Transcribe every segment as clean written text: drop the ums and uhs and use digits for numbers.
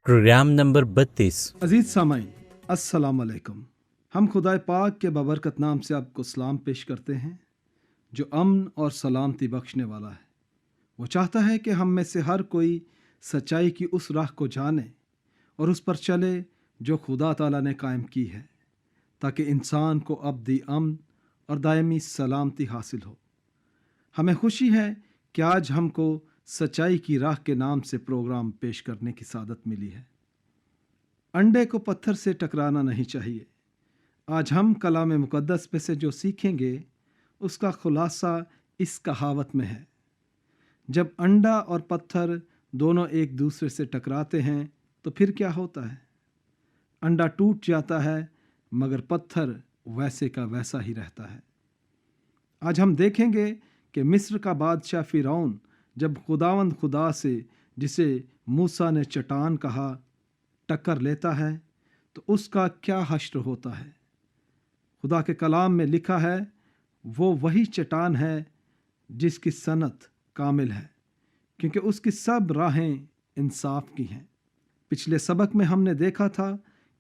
Programme number 32। अजीज सामाइन, अस्सलाम वालेकुम। हम खुदाए पाक के बबरकत नाम से आपको सलाम पेश करते हैं जो अमन और सलामती बख्शने वाला है। वो चाहता है कि हम में से हर कोई सच्चाई की उस राह को जाने और उस पर चले जो खुदा ताला ने कायम की है, ताकि इंसान को अब्दी अमन और दायमी सलामती हासिल हो। हमें खुशी है कि आज हमको सच्चाई की राह के नाम से प्रोग्राम पेश करने की सादत मिली है। अंडे को पत्थर से टकराना नहीं चाहिए। आज हम कलाम मुकद्दस में से जो सीखेंगे उसका खुलासा इस कहावत में है, जब अंडा और पत्थर दोनों एक दूसरे से टकराते हैं तो फिर क्या होता है? अंडा टूट जाता है मगर पत्थर वैसे का वैसा ही रहता है। आज हम देखेंगे कि मिस्र का बादशाह फिरौन जब खुदावंद खुदा से, जिसे मूसा ने चट्टान कहा, टक्कर लेता है तो उसका क्या हश्र होता है। खुदा के कलाम में लिखा है वो वही चट्टान है जिसकी सनत कामिल है, क्योंकि उसकी सब राहें इंसाफ की हैं। पिछले सबक में हमने देखा था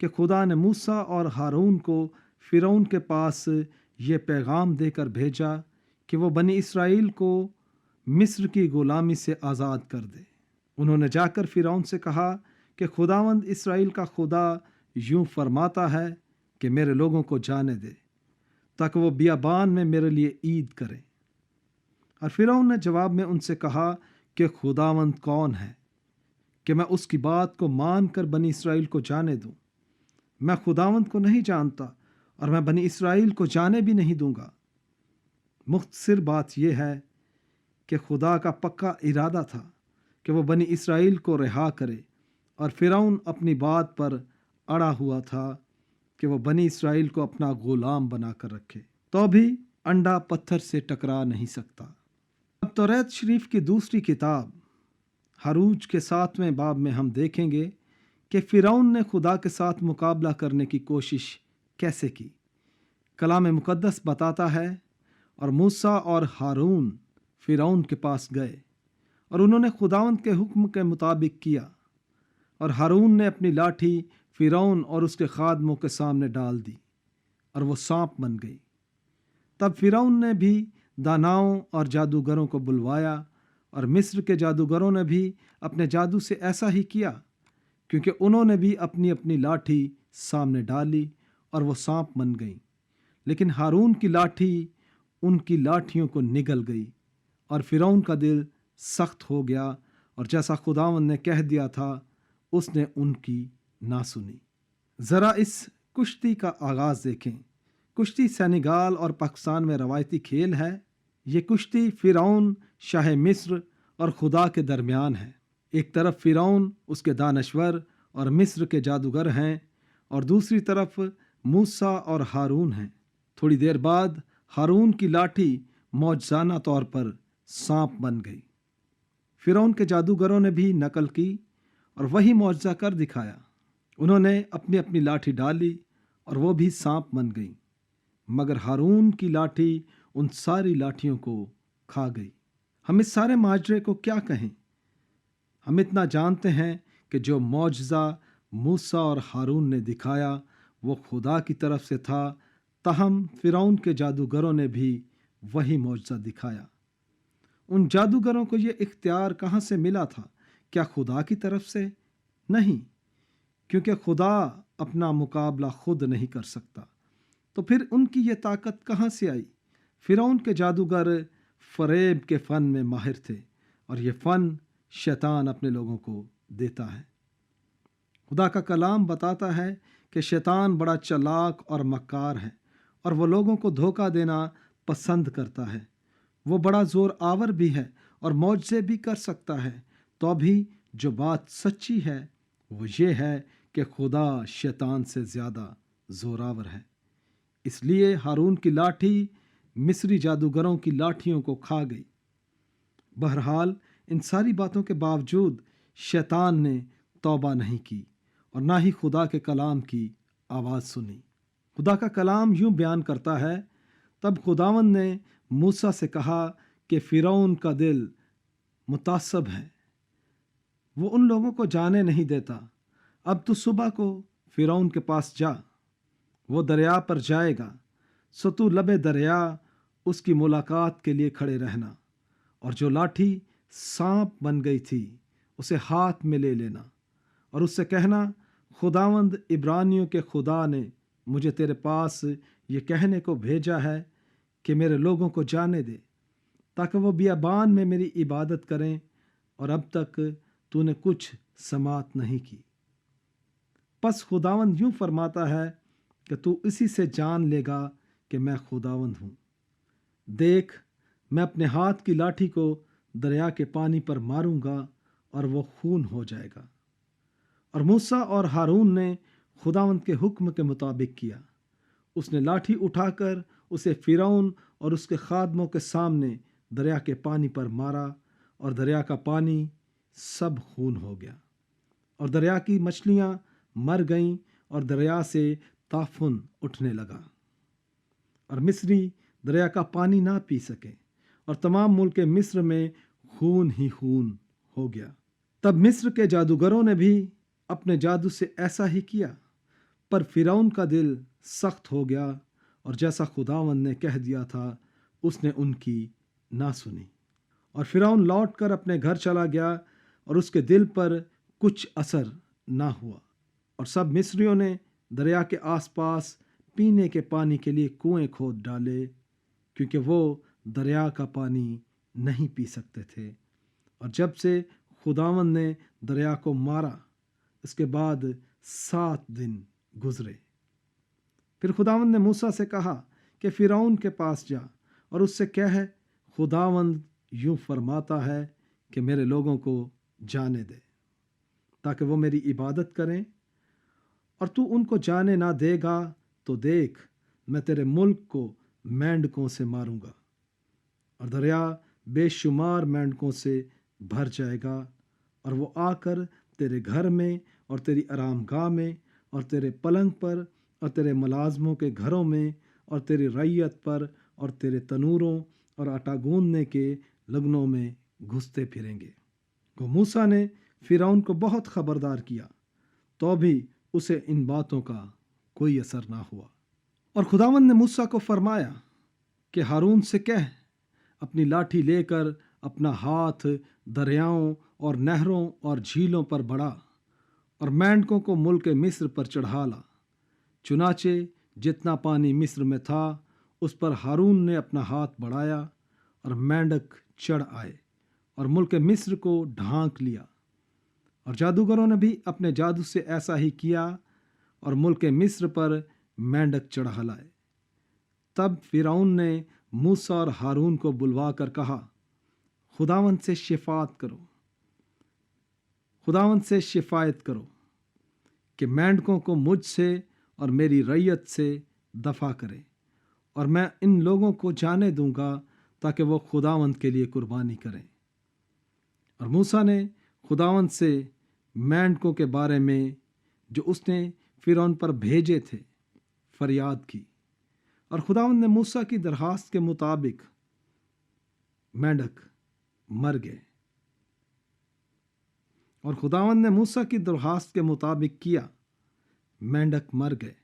कि खुदा ने मूसा और हारून को फिरौन के पास ये पैगाम देकर भेजा कि वो बनी इसराइल को मिस्र की गुलामी से आज़ाद कर दे। उन्होंने जाकर फिरौन से कहा कि खुदावंद इसराइल का खुदा यूं फरमाता है कि मेरे लोगों को जाने दे ताकि वो बियाबान में मेरे लिए ईद करें। और फिरौन ने जवाब में उनसे कहा कि खुदावंद कौन है कि मैं उसकी बात को मान कर बनी इसराइल को जाने दूं। मैं खुदावंद को नहीं जानता और मैं बनी इसराइल को जाने भी नहीं दूंगा। मुख्तसर बात यह है कि खुदा का पक्का इरादा था कि वो बनी इसराइल को रिहा करे, और फिरौन अपनी बात पर अड़ा हुआ था कि वो बनी इसराइल को अपना गुलाम बनाकर रखे, तो भी अंडा पत्थर से टकरा नहीं सकता। अब तौरात शरीफ की दूसरी किताब हरूज के 7वें बाब में हम देखेंगे कि फिरौन ने खुदा के साथ मुकाबला करने की कोशिश कैसे की। कलाम मुकद्दस बताता है, और मूसा और हारून फिरौन के पास गए और उन्होंने खुदावंद के हुक्म के मुताबिक किया, और हारून ने अपनी लाठी फिरौन और उसके खादमों के सामने डाल दी और वो सांप बन गई। तब फिरौन ने भी दानाओं और जादूगरों को बुलवाया, और मिस्र के जादूगरों ने भी अपने जादू से ऐसा ही किया, क्योंकि उन्होंने भी अपनी अपनी लाठी सामने डाली और वो सांप बन गई। लेकिन हारून की लाठी उनकी लाठियों को निगल गई और फिरौन का दिल सख्त हो गया, और जैसा खुदावंद ने कह दिया था उसने उनकी ना सुनी। ज़रा इस कुश्ती का आगाज़ देखें। कुश्ती सेनेगाल और पाकिस्तान में रवायती खेल है। ये कुश्ती फिरौन, शाह मिस्र और खुदा के दरमियान है। एक तरफ फिरौन, उसके दानश्वर और मिस्र के जादूगर हैं, और दूसरी तरफ मूसा और हारून हैं। थोड़ी देर बाद हारून की लाठी मौजज़ाना तौर पर सांप बन गई। फिरौन के जादूगरों ने भी नकल की और वही मौजज़ा कर दिखाया। उन्होंने अपनी अपनी लाठी डाली और वो भी सांप बन गई, मगर हारून की लाठी उन सारी लाठियों को खा गई। हम इस सारे माजरे को क्या कहें? हम इतना जानते हैं कि जो मौजज़ा मूसा और हारून ने दिखाया वो खुदा की तरफ से था, तहम फिरौन के जादूगरों ने भी वही मौजज़ा दिखाया। उन जादूगरों को ये इख्तियार कहाँ से मिला था? क्या खुदा की तरफ से? नहीं, क्योंकि खुदा अपना मुकाबला खुद नहीं कर सकता, तो फिर उनकी ये ताकत कहाँ से आई? फिरौन के जादूगर फरेब के फ़न में माहिर थे, और ये फ़न शैतान अपने लोगों को देता है। खुदा का कलाम बताता है कि शैतान बड़ा चालाक और मक्कार है, और वो लोगों को धोखा देना पसंद करता है। वो बड़ा ज़ोर आवर भी है और मौजज़े भी कर सकता है। तो भी जो बात सच्ची है वो ये है कि खुदा शैतान से ज़्यादा ज़ोरावर है। इसलिए हारून की लाठी मिस्री जादूगरों की लाठियों को खा गई। बहरहाल इन सारी बातों के बावजूद शैतान ने तौबा नहीं की और ना ही खुदा के कलाम की आवाज़ सुनी। खुदा का कलाम यूं बयान करता है, तब खुदावंद ने मूसा से कहा कि फिरौन का दिल मुतासब है, वो उन लोगों को जाने नहीं देता अब तू सुबह को फिरौन के पास जा, वो दरिया पर जाएगा, सो तू लबे दरिया उसकी मुलाकात के लिए खड़े रहना, और जो लाठी सांप बन गई थी उसे हाथ में ले लेना, और उससे कहना, खुदावंद इब्रानियों के खुदा ने मुझे तेरे पास ये कहने को भेजा है कि मेरे लोगों को जाने दे, ताकि वो बियाबान में मेरी इबादत करें, और अब तक तूने कुछ समात नहीं की। बस खुदावंद यूं फरमाता है कि तू इसी से जान लेगा कि मैं खुदावंद हूँ। देख, मैं अपने हाथ की लाठी को दरिया के पानी पर मारूंगा और वो खून हो जाएगा। और मूसा और हारून ने खुदावंद के हुक्म के मुताबिक किया। उसने लाठी उठाकर उसे फिरौन और उसके खादमों के सामने दरिया के पानी पर मारा, और दरिया का पानी सब खून हो गया, और दरिया की मछलियां मर गईं, और दरिया से ताफुन उठने लगा, और मिस्री दरिया का पानी ना पी सके, और तमाम मुल्क मिस्र में खून ही खून हो गया। तब मिस्र के जादूगरों ने भी अपने जादू से ऐसा ही किया, पर फिरौन का दिल सख्त हो गया, और जैसा खुदावंद ने कह दिया था उसने उनकी ना सुनी। और फिरौन लौट कर अपने घर चला गया, और उसके दिल पर कुछ असर ना हुआ। और सब मिस्रियों ने दरिया के आसपास पीने के पानी के लिए कुएं खोद डाले, क्योंकि वो दरिया का पानी नहीं पी सकते थे। और जब से खुदावंद ने दरिया को मारा, इसके बाद 7 दिन गुजरे। फिर खुदावंद ने मूसा से कहा कि फिरौन के पास जा और उससे कह, खुदावंद यूं फरमाता है कि मेरे लोगों को जाने दे, ताकि वो मेरी इबादत करें, और तू उनको जाने ना देगा तो देख, मैं तेरे मुल्क को मेंढकों से मारूंगा, और दरिया बेशुमार मेंढकों से भर जाएगा, और वो आकर तेरे घर में और तेरी आरामगाह में और तेरे पलंग पर और तेरे मुलाजमों के घरों में और तेरी रैयत पर और तेरे तनूरों और आटा गूंदने के लगनों में घुसते फिरेंगे। वो मूसा ने फिरौन को बहुत खबरदार किया, तो भी उसे इन बातों का कोई असर ना हुआ। और खुदावंद ने मूसा को फरमाया कि हारून से कह, अपनी लाठी लेकर अपना हाथ दरियाओं और नहरों और झीलों पर बढ़ा, और मेंढकों को मुल्क मिस्र पर चढ़ा ला। चुनाचे जितना पानी मिस्र में था उस पर हारून ने अपना हाथ बढ़ाया, और मेंढक चढ़ आए और मुल्क मिस्र को ढांक लिया। और जादूगरों ने भी अपने जादू से ऐसा ही किया, और मुल्क मिस्र पर मेंढक चढ़ा लाए। तब फिरौन ने मूसा और हारून को बुलवा कर कहा, खुदावंद से शिफात करो, खुदावंद से शिफायत करो कि मेंढकों को मुझसे और मेरी रैयत से दफा करे, और मैं इन लोगों को जाने दूंगा ताकि वो खुदावंद के लिए कुर्बानी करें। और मूसा ने खुदावंद से मेंढकों के बारे में जो उसने फिरौन पर भेजे थे फरियाद की, और खुदावंद ने मूसा की दरखास्त के मुताबिक मेंढक मर गए। और खुदावंद ने मूसा की दरखास्त के मुताबिक किया, मेंढक मर गए,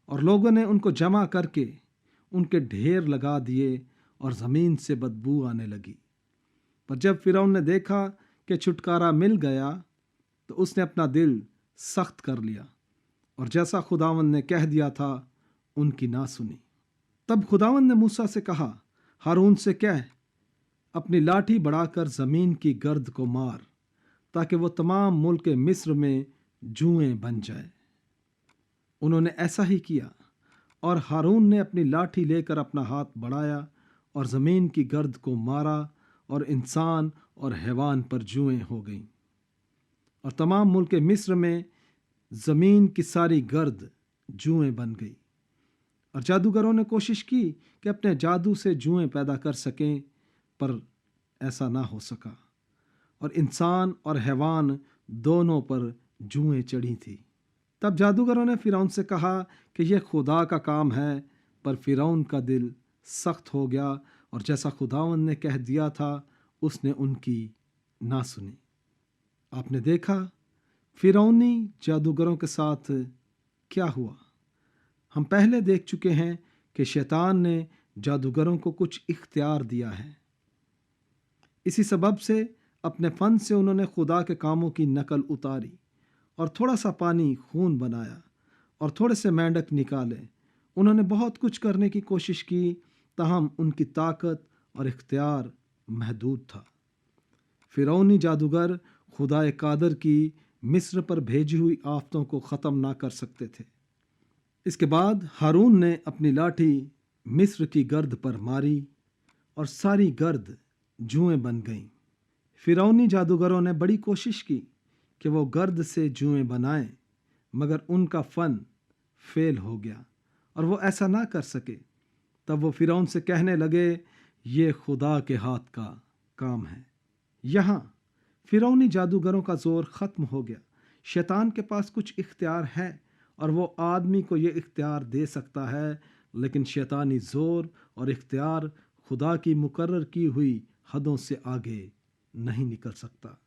और लोगों ने उनको जमा करके उनके ढेर लगा दिए, और ज़मीन से बदबू आने लगी। पर जब फिरौन ने देखा कि छुटकारा मिल गया, तो उसने अपना दिल सख्त कर लिया, और जैसा खुदावंद ने कह दिया था उनकी ना सुनी। तब खुदावंद ने मूसा से कहा, हारून से कह, अपनी लाठी बढ़ाकर ज़मीन की गर्द को मार, ताकि वो तमाम मुल्क मिस्र में जुएं बन जाए। उन्होंने ऐसा ही किया, और हारून ने अपनी लाठी लेकर अपना हाथ बढ़ाया और ज़मीन की गर्द को मारा, और इंसान और हैवान पर जुएं हो गईं, और तमाम मुल्क मिस्र में ज़मीन की सारी गर्द जुएं बन गई। और जादूगरों ने कोशिश की कि अपने जादू से जुएं पैदा कर सकें, पर ऐसा ना हो सका, और इंसान और हैवान दोनों पर जुएं चढ़ी थी। तब जादूगरों ने फिरौन से कहा कि यह खुदा का काम है, पर फिरौन का दिल सख्त हो गया, और जैसा खुदावंद ने कह दिया था उसने उनकी ना सुनी। आपने देखा, फिरौनी जादूगरों के साथ क्या हुआ? हम पहले देख चुके हैं कि शैतान ने जादूगरों को कुछ इख्तियार दिया है। इसी सबब से अपने फन से उन्होंने खुदा के कामों की नकल उतारी और थोड़ा सा पानी खून बनाया और थोड़े से मेंढक निकाले। उन्होंने बहुत कुछ करने की कोशिश की, ताहम उनकी ताकत और इख्तियार महदूद था। फिरौनी जादूगर खुदाए कादर की मिस्र पर भेजी हुई आफतों को ख़त्म ना कर सकते थे। इसके बाद हारून ने अपनी लाठी मिस्र की गर्द पर मारी और सारी गर्द जुएं बन गईं। फिरौनी जादूगरों ने बड़ी कोशिश की कि वो गर्द से जुएं बनाएं, मगर उनका फ़न फेल हो गया और वो ऐसा ना कर सके। तब वो फिरौन से कहने लगे, ये खुदा के हाथ का काम है। यहाँ फिरौनी जादूगरों का ज़ोर ख़त्म हो गया। शैतान के पास कुछ इख्तियार है और वो आदमी को ये इख्तियार दे सकता है, लेकिन शैतानी ज़ोर और इख्तियार खुदा की मुकर्रर की हुई हदों से आगे नहीं निकल सकता।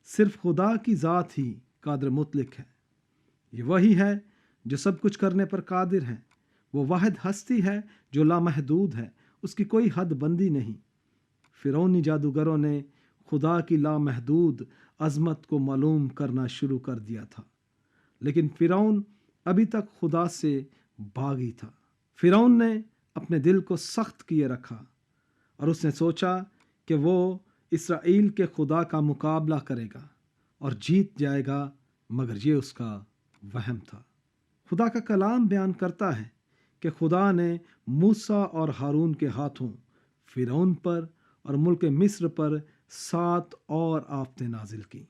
सिर्फ खुदा की ज़ात ही कादिर मुतलक है। ये वही है जो सब कुछ करने पर कादिर है। वो वाहिद हस्ती है जो लामहदूद है, उसकी कोई हद बंदी नहीं। फिरौनी जादूगरों ने खुदा की लामहदूद अज़मत को मालूम करना शुरू कर दिया था, लेकिन फिरौन अभी तक खुदा से बागी था। फिरौन ने अपने दिल को सख्त किए रखा और उसने सोचा कि वो इसराइल के खुदा का मुकाबला करेगा और जीत जाएगा, मगर ये उसका वहम था। खुदा का कलाम बयान करता है कि खुदा ने मूसा और हारून के हाथों फिरौन पर और मुल्क मिस्र पर 7 और आफतें नाजिल की।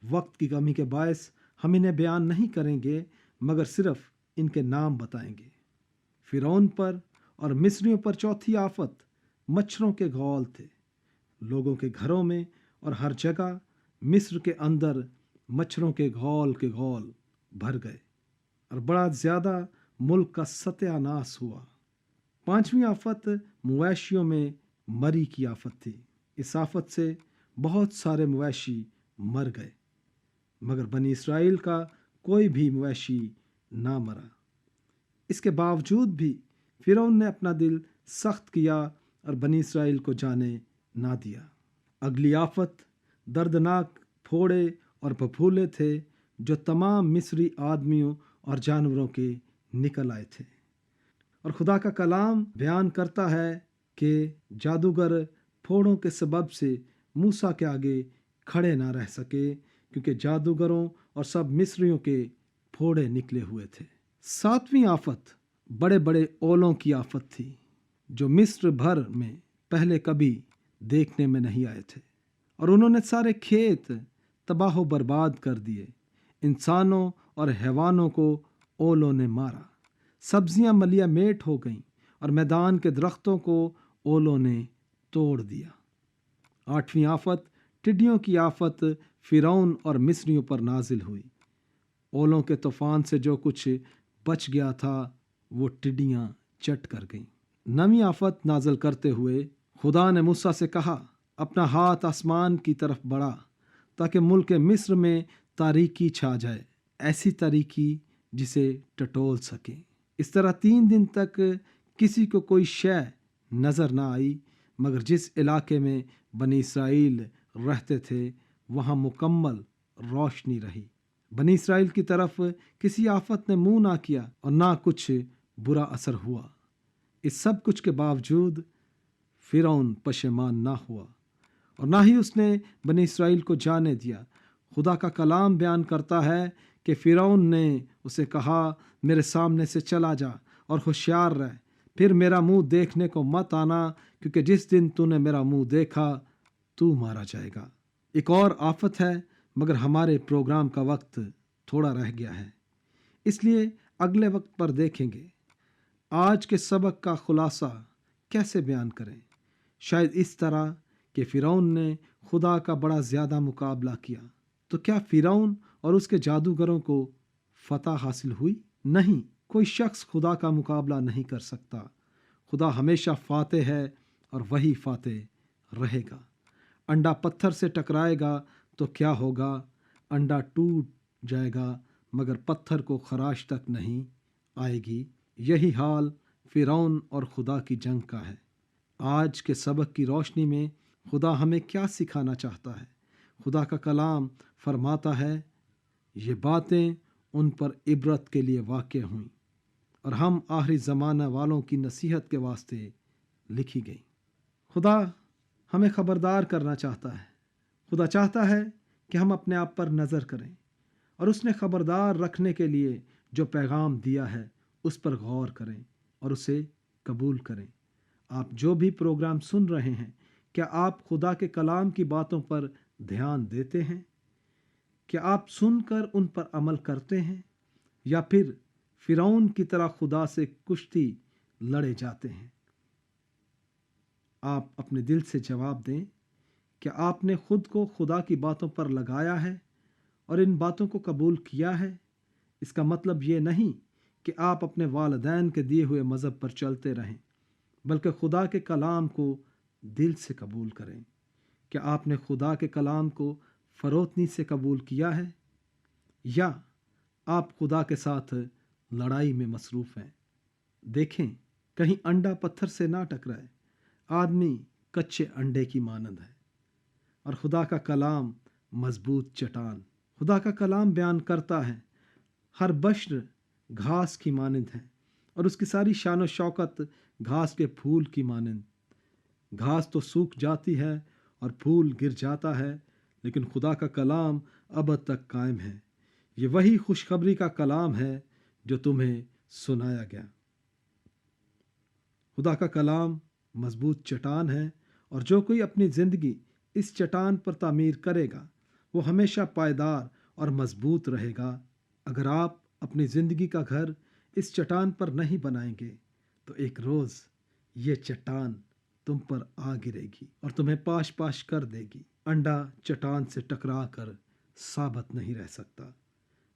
वक्त की कमी के बायस हम इन्हें बयान नहीं करेंगे, मगर सिर्फ इनके नाम बताएंगे। फिरौन पर और मिस्रियों पर चौथी आफत मच्छरों के घौल थे। लोगों के घरों में और हर जगह मिस्र के अंदर मच्छरों के घौल भर गए और बड़ा ज़्यादा मुल्क का सत्यानाश हुआ। पांचवी आफत मवेशियों में मरी की आफत थी। इस आफत से बहुत सारे मवेशी मर गए, मगर बनी इसराइल का कोई भी मवेशी ना मरा। इसके बावजूद भी फिरौन ने अपना दिल सख्त किया और बनी इसराइल को जाने ना दिया। अगली आफत दर्दनाक फोड़े और फफूले थे जो तमाम मिस्री आदमियों और जानवरों के निकल आए थे। और खुदा का कलाम बयान करता है कि जादूगर फोड़ों के सबब से मूसा के आगे खड़े ना रह सके, क्योंकि जादूगरों और सब मिस्रियों के फोड़े निकले हुए थे। सातवीं आफत बड़े बड़े ओलों की आफत थी जो मिस्र भर में पहले कभी देखने में नहीं आए थे, और उन्होंने सारे खेत तबाह बर्बाद कर दिए। इंसानों और हैवानों को ओलों ने मारा, सब्जियां मलिया मेट हो गईं और मैदान के दरख्तों को ओलों ने तोड़ दिया। आठवीं आफत टिड्डियों की आफत फिरौन और मिस्रियों पर नाजिल हुई। ओलों के तूफान से जो कुछ बच गया था वो टिड्डियां चट कर गईं। नवीं आफत नाजिल करते हुए खुदा ने मूसा से कहा, अपना हाथ आसमान की तरफ बढ़ा ताकि मुल्क मिस्र में तारीकी छा जाए, ऐसी तारीकी जिसे टटोल सके। इस तरह 3 दिन तक किसी को कोई शय नजर ना आई, मगर जिस इलाके में बनी इसराइल रहते थे वहाँ मुकम्मल रोशनी रही। बनी इसराइल की तरफ किसी आफत ने मुंह ना किया और ना कुछ बुरा असर हुआ। इस सब कुछ के बावजूद फिरौन पशेमान ना हुआ और ना ही उसने बनी इसराइल को जाने दिया। खुदा का कलाम बयान करता है कि फिरौन ने उसे कहा, मेरे सामने से चला जा और होशियार रह, फिर मेरा मुंह देखने को मत आना, क्योंकि जिस दिन तूने मेरा मुंह देखा तू मारा जाएगा। एक और आफत है, मगर हमारे प्रोग्राम का वक्त थोड़ा रह गया है, इसलिए अगले वक्त पर देखेंगे। आज के सबक का खुलासा कैसे बयान करें? शायद इस तरह कि फिरौन ने खुदा का बड़ा ज़्यादा मुकाबला किया। तो क्या फिरौन और उसके जादूगरों को फतह हासिल हुई? नहीं, कोई शख्स खुदा का मुकाबला नहीं कर सकता। खुदा हमेशा फातेह है और वही फातेह रहेगा। अंडा पत्थर से टकराएगा तो क्या होगा? अंडा टूट जाएगा मगर पत्थर को खराश तक नहीं आएगी। यही हाल फिरौन और खुदा की जंग का है। आज के सबक की रोशनी में खुदा हमें क्या सिखाना चाहता है? खुदा का कलाम फरमाता है, ये बातें उन पर इबरत के लिए वाक़या हुई और हम आखिरी ज़माना वालों की नसीहत के वास्ते लिखी गई। खुदा हमें ख़बरदार करना चाहता है। खुदा चाहता है कि हम अपने आप पर नज़र करें और उसने ख़बरदार रखने के लिए जो पैगाम दिया है उस पर गौर करें और उसे कबूल करें। आप जो भी प्रोग्राम सुन रहे हैं, क्या आप खुदा के कलाम की बातों पर ध्यान देते हैं? क्या आप सुनकर उन पर अमल करते हैं या फिर फिरौन की तरह खुदा से कुश्ती लड़े जाते हैं? आप अपने दिल से जवाब दें। क्या आपने खुद को खुदा की बातों पर लगाया है और इन बातों को कबूल किया है? इसका मतलब ये नहीं कि आप अपने वालिदैन के दिए हुए मज़हब पर चलते रहें, बल्कि खुदा के कलाम को दिल से कबूल करें। क्या आपने खुदा के कलाम को फरोतनी से कबूल किया है या आप खुदा के साथ लड़ाई में मसरूफ़ हैं? देखें, कहीं अंडा पत्थर से ना टकराए। आदमी कच्चे अंडे की मानंद है और खुदा का कलाम मजबूत चट्टान। खुदा का कलाम बयान करता है, हर बश्र घास की मानंद है और उसकी सारी शान व शौकत घास के फूल की मानंद। घास तो सूख जाती है और फूल गिर जाता है, लेकिन खुदा का कलाम अब तक कायम है। ये वही खुशखबरी का कलाम है जो तुम्हें सुनाया गया। खुदा का कलाम मजबूत चट्टान है और जो कोई अपनी ज़िंदगी इस चट्टान पर तामीर करेगा वो हमेशा पायदार और मजबूत रहेगा। अगर आप अपनी ज़िंदगी का घर इस चट्टान पर नहीं बनाएंगे तो एक रोज़ ये चट्टान तुम पर आ गिरेगी और तुम्हें पाश पाश कर देगी। अंडा चट्टान से टकरा कर साबित नहीं रह सकता,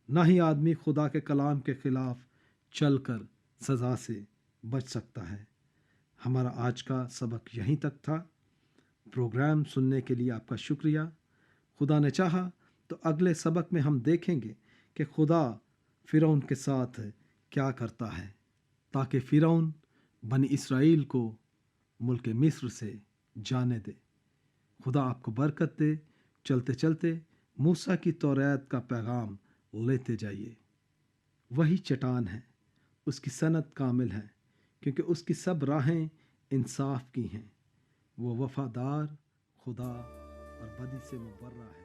ना ही आदमी खुदा के कलाम के खिलाफ चलकर सज़ा से बच सकता है। हमारा आज का सबक यहीं तक था। प्रोग्राम सुनने के लिए आपका शुक्रिया। खुदा ने चाहा तो अगले सबक में हम देखेंगे कि खुदा फिरौन के साथ क्या करता है ताकि फिरौन बनी इसराइल को मुल्क मिस्र से जाने दे। खुदा आपको बरकत दे। चलते चलते मूसा की तौरात का पैगाम लेते जाइए। वही चट्टान है, उसकी सनत कामिल है क्योंकि उसकी सब राहें इंसाफ की हैं। वो वफादार, खुदा और बदी से मुबर्रा है।